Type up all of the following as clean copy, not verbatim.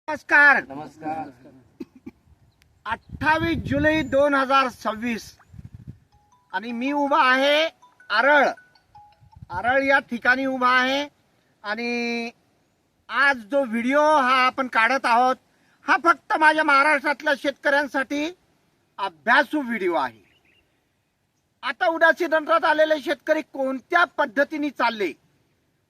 नमस्कार. नमस्कार. 28 जुलै 2026 आणि मी उभा आहे आरळ या ठिकाणी उभा आहे. आणि आज जो व्हिडिओ हा आपण काढत आहोत हा फक्त माझ्या महाराष्ट्रातल्या शेतकऱ्यांसाठी अभ्यासू व्हिडिओ आहे. आता उदासी तंत्रात आलेले शेतकरी कोणत्या पद्धतीने चालले,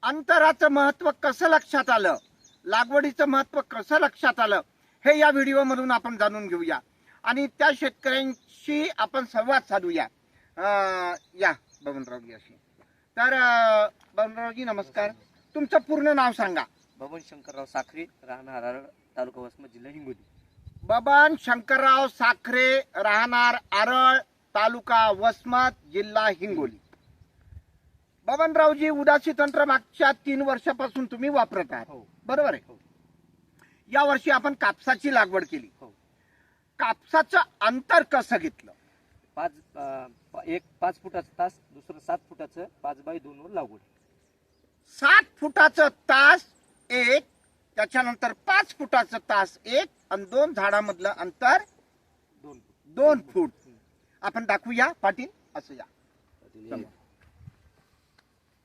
अंतराचं महत्व कसं लक्षात आलं, लागवडीचं महत्व कसं लक्षात आलं, हे या व्हिडिओ मधून आपण जाणून घेऊया आणि त्या शेतकऱ्यांशी आपण संवाद साधूया. या बबनरावजी अशी. तर बबनरावजी नमस्कार. तुमचं पूर्ण नाव सांगा. बबन शंकरराव साखरे, राहणार आरळ, तालुका वसमत, जिल्हा हिंगोली. बबन शंकरराव साखरे, राहणार आरळ, तालुका वसमत, जिल्हा हिंगोली. बबनरावजी, उदासी तंत्र मागच्या 3 वर्षापासून तुम्ही वापरत आहात, हो. बरोबर आहे? हो. या वर्षी आपण कापसाची लागवड केली. हो. कापसाचं अंतर कसं घेतलं? एक 5 फुटाचं तास, दुसरं 7 फुटाचं 5x2 वर लागवड. 7 फुटाचं तास एक, त्याच्यानंतर 5 फुटाचं तास एक आणि 2 झाडामधलं अंतर 2 फूट. आपण दाखवूया पाटील, असं या.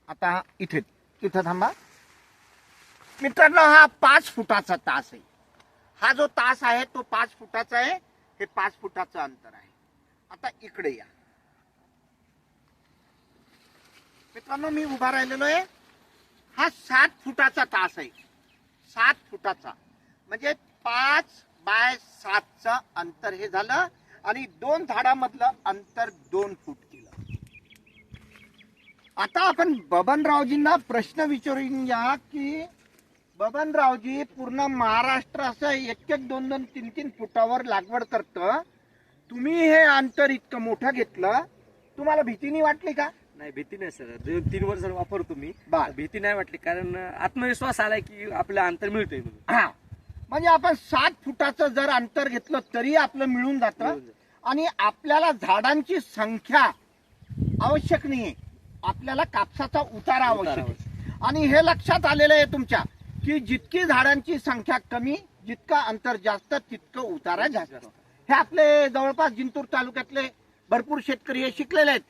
आता इथं थांबा मित्रांनो. हा 5 फुटाचा तास आहे. हा जो तास आहे तो 5 फुटाचा आहे. हे 5 फुटाचं अंतर आहे. आता इकडे या मित्रांनो. मी उभा राहिलेलो आहे. हा 7 फुटाचा तास आहे. 7 फुटाचा म्हणजे 5x7चं अंतर हे झालं आणि 2 झाडामधलं अंतर 2 फूट केलं. आता आपण बबनरावजींना प्रश्न विचारूया की बबनरावजी, पूर्ण महाराष्ट्र असं 1-1, 2-2, 3-3 फुटावर लागवड करतं. तुम्ही हे अंतर इतकं मोठं घेतलं, तुम्हाला भीती नाही वाटली का? नाही, भीती नाही सर. 3 वर्ष वापरतो मी, बर. भीती नाही वाटली, कारण आत्मविश्वास आलाय की आपलं अंतर मिळतंय म्हणून. हा, म्हणजे आपण 7 फुटाचं जर अंतर घेतलं तरी आपलं मिळून जातं आणि आपल्याला झाडांची संख्या आवश्यक नाहीये, आपल्याला कापसाचा उतारा आवश्यक आहे. आणि हे लक्षात आलेलं आहे तुमच्या की जितकी झाडांची संख्या कमी, जितका अंतर जास्त, तितकं उतारा जास्त. हे आपले जवळपास जिंतूर तालुक्यातले भरपूर शेतकरी हे शिकलेले आहेत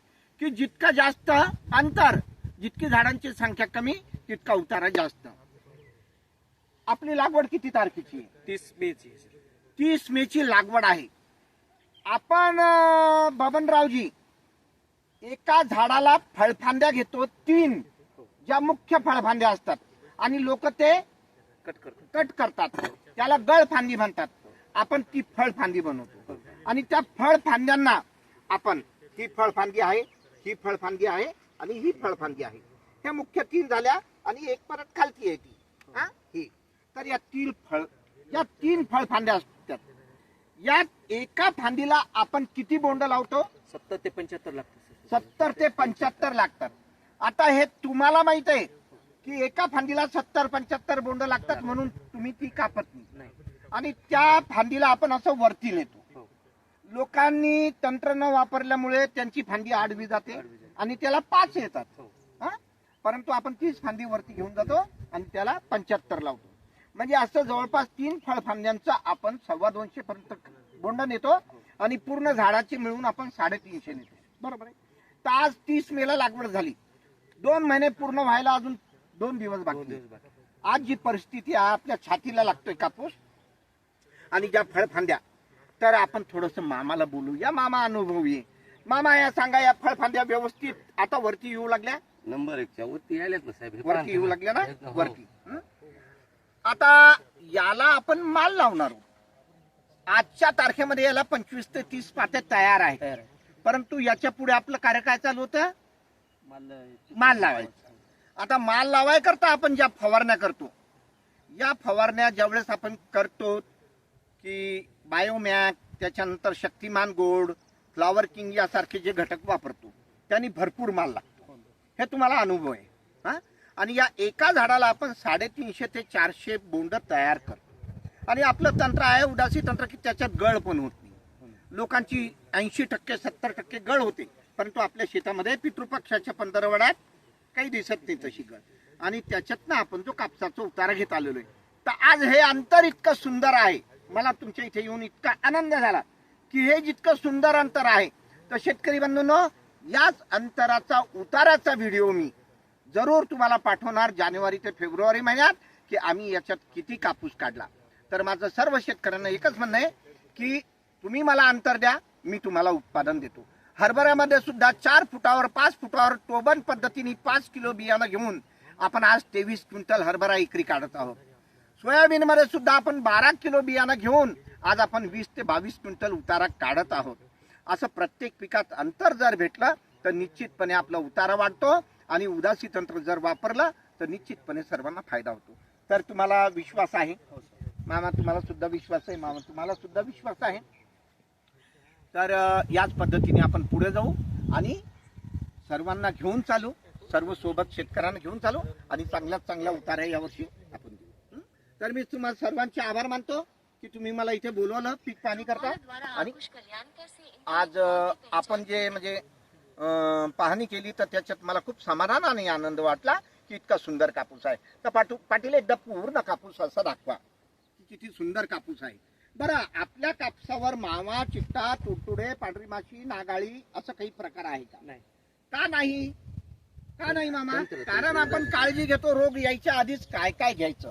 की जितका जास्त अंतर, जितकी झाडांची संख्या कमी, तितका उतारा जास्त. आपली लागवड किती तारखेची आहे? 30 मेची. 30 मेची लागवड आहे. आपण बबनरावजी एका झाडाला फळफांद्या घेतो 3, ज्या मुख्य फळफांद्या असतात आणि लोक ते कट करतात, त्याला गळफांदी म्हणतात. आपण ती फळफांदी बनवतो आणि त्या फळफांद्यांना आपण, ही फळफांदी आहे, ही फळफांदी आहे आणि ही फळफांदी आहे, ह्या मुख्य 3 झाल्या आणि एक परत खालती आहे ती, ही. तर या 3 फळफांद्या असतात. या एका फांदीला आपण किती बोंड लावतो? 70 ते 75 लागतं. 70 ते 75 लागतात. आता हे तुम्हाला माहित आहे की एका फांदीला 70-75 बोंड लागतात, म्हणून तुम्ही ती कापत नाही आणि त्या फांदीला आपण असं वरती नेतो. लोकांनी तंत्र न वापरल्यामुळे त्यांची फांदी आडवी जाते आणि त्याला 5 येतात. परंतु आपण 30 फांदी वरती घेऊन जातो आणि त्याला 75 लावतो. म्हणजे असं जवळपास 3 फळफांद्यांचा आपण 250 पर्यंत बोंड नेतो आणि पूर्ण झाडाची मिळून आपण 350 नेतो, बरोबर आहे? तर आज 30 मेला लागवड झाली. 2 महिने पूर्ण व्हायला अजून 2 दिवस बाकी. आज जी परिस्थिती आहे, आपल्या छातीला लागतोय कापूस आणि ज्या फळफांद्या, तर आपण थोडस मामाला बोलूया. मामा अनुभव ये. मामा, या सांगा, या फळफांद्या व्यवस्थित आता वरती येऊ लागल्या? नंबर 1च्या वरती यायलात ना साहेब. वरती येऊ लागल्या ना? वरती. आता याला आपण माल लावणार आहोत. आजच्या तारखेमध्ये याला 25 ते 30 पात्या तयार आहेत. परंतु याच्या पुढे आपलं कार्य काय चालू होतं? माल लावायचं. आता माल लावाय करता आपण ज्या फवारण्या करतो, या फवारण्या ज्यावेळेस आपण करतो की बायोमॅक, त्याच्यानंतर शक्तिमान गोल्ड, फ्लॉवर किंग यासारखे जे घटक वापरतो, त्यांनी भरपूर माल लागतो. हे तुम्हाला अनुभव आहे. आणि या एका झाडाला आपण 350 ते 400 बोंड तयार करतो आणि आपलं तंत्र आहे उदासी तंत्र की त्याच्यात गळ पण होत नाही. लोकांची 80% 70% गळ होते, परंतु आपल्या शेतामध्ये पितृपक्षाच्या 15 काही दिसत नाही तशी गळ. आणि त्याच्यातनं आपण जो कापसाचा उतारा घेत आलेलो आहे, तर आज हे अंतर इतकं सुंदर आहे, मला तुमच्या इथे येऊन इतका आनंद झाला की हे जितकं सुंदर अंतर आहे, तर शेतकरी बंधूंनो, याच अंतराचा उताराचा व्हिडिओ मी जरूर तुम्हाला पाठवणार जानेवारी ते फेब्रुवारी महिन्यात, की आम्ही याच्यात किती कापूस काढला. तर माझं सर्व शेतकऱ्यांना एकच म्हणणं आहे की तुम्ही मला अंतर द्या, मी तुम्हाला उत्पादन देतो. हरभऱ्यामध्ये सुद्धा 4 फुटावर 5 फुटावर टोबन पद्धतीने 5 किलो बियाणं घेऊन आपण आज 23 क्विंटल हरभरा एकरी काढत आहोत. सोयाबीन मध्ये सुद्धा आपण 12 किलो बियाणं घेऊन आज आपण 20 ते 22 क्विंटल उतारा काढत आहोत. असं प्रत्येक पिकात अंतर जर भेटलं तर निश्चितपणे आपला उतारा वाढतो आणि उदासी तंत्र जर वापरलं तर निश्चितपणे सर्वांना फायदा होतो. तर तुम्हाला विश्वास आहे मामा, तुम्हाला सुद्धा विश्वास आहे मामा, तुम्हाला सुद्धा विश्वास आहे. तर याच पद्धतीने आपण पुढे जाऊ आणि सर्वांना घेऊन चालू, सर्व सोबत शेतकऱ्यांना घेऊन चालू आणि चांगल्यात चांगला उतारा यावर्षी आपण देऊ. तर मी तुम्हाला सर्वांचे आभार मानतो की तुम्ही मला इथे बोलवलं पीक पाणी करता. आणि आज आपण जे म्हणजे पाहणी केली तर त्याच्यात मला खूप समाधान आणि आनंद वाटला की इतका सुंदर कापूस आहे. तर पाटील एकदा पूर्ण कापूस असा दाखवा की किती सुंदर कापूस आहे. बरं, आपल्या कापसावर मावा, चिट्टा, तुडतुडे, पांढरी माशी, नागाळी असं काही प्रकार आहे का? नाही. का नाही? का नाही मामा? कारण आपण काळजी घेतो, रोग यायच्या आधीच काय काय घ्यायचं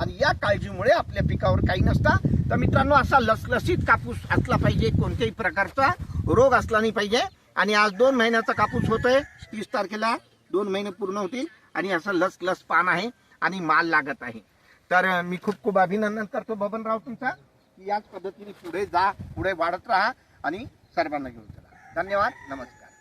आणि या काळजीमुळे आपल्या पिकावर काही नसतं. तर मित्रांनो, असा लसलसीत कापूस असला पाहिजे, कोणत्याही प्रकारचा रोग असला नाही पाहिजे. आणि आज 2 महिन्याचा कापूस होतोय, 30 तारखेला 2 महिने पूर्ण होतील आणि असं लस पान आहे आणि माल लागत आहे. तर मी खूप खूप अभिनंदन करतो बबनराव तुमचा की याच पद्धतीने पुढे जा, पुढे वाढत राहा आणि सर्वांना घेऊन चला. धन्यवाद, नमस्कार.